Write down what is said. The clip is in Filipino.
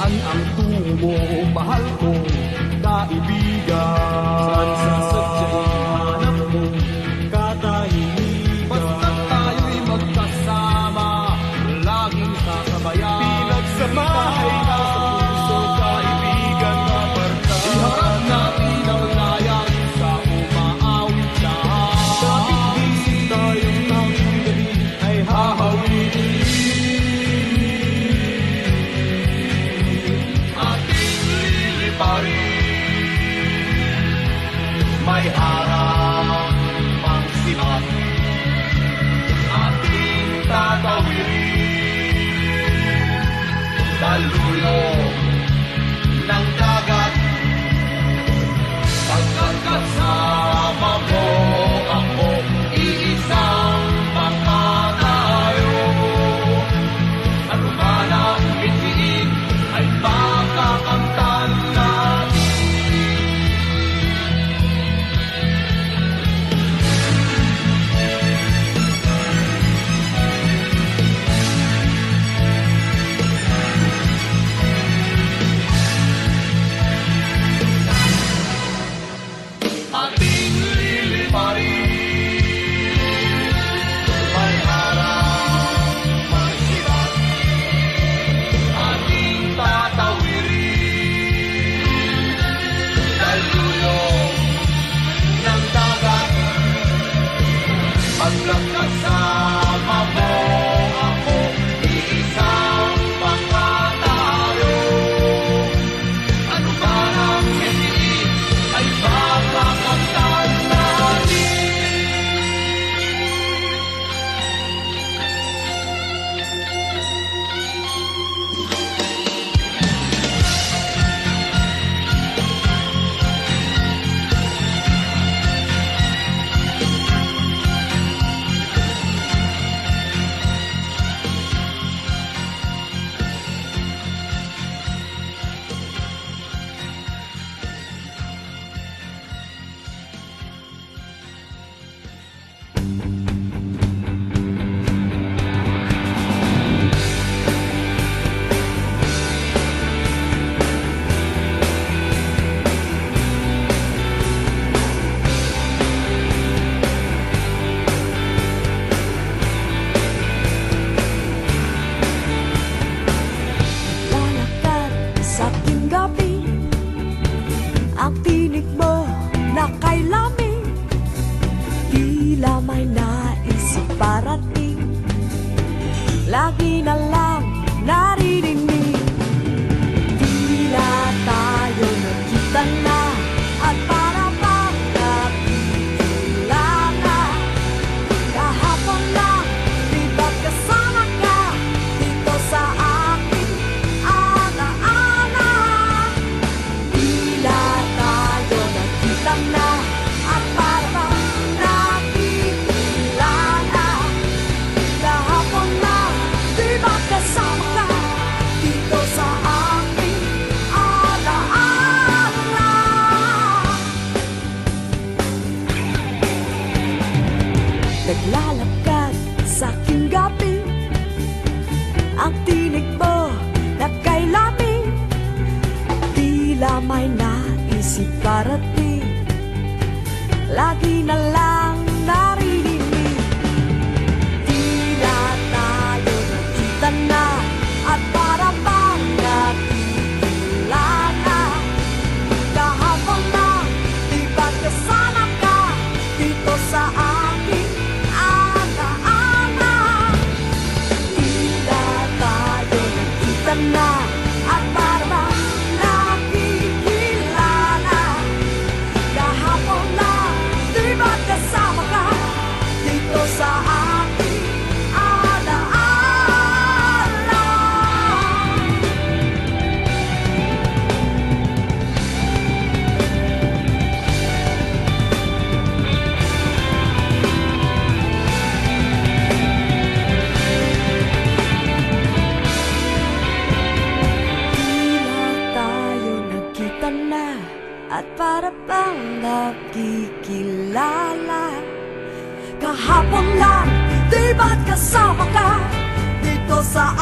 Saan ang tungo mo, mahal kong kaibigan? Saan sa sadya'y hanap mo katahimikan? Basta't tayo'y magkasama, laging sasabayan. Pinagsamahay na sa puso, kaibigan na barkada. Iharap natin ang layang sa umaawit lahat. Kapit di tayong tanging gabi ay hahawitin. May harap ang sibat, ating tatawirin. Dalulong ng dagat, pagkakasama mo ako, iisang bangka tayo. Ano man ang bitiin ay makakamtan natin. Ating liliparin, may harap, may sibat, ating tatawirin. Dalulong ng dagat, pagkakasama mo ako, iisang bangka tayo. Ano man ang bitiin ay makakamtan natin. Lalakad sa aking gabi, ang tinig mo na kay lamig, tila may naisip parating, lagi na lang naririnig. Tila tayo nakita na at para bang nakikilala. Kahapon lang, di ba't kasama ka dito sa aking alaala? Tila tayo nakita na at para bang nakikilala. Kahapon lang, di ba't kasama ka dito sa aking alaala? Naglalakad sa aking gabi, ang tinig mo na kay lamig, tila may naisip parating, lagi na lang naririnig. Tila tayo nakita na at para bang nakikilala. Kahapon lang, di ba't kasama ka dito sa aking alaala? Tila tayo nakita na at para bang nakikilala. Kahapon lang, di ba't kasama ka dito sa aking alaala? Tila tayo nagkita na at para bang nakikilala. Kahapon lang, di ba't kasama ka dito sa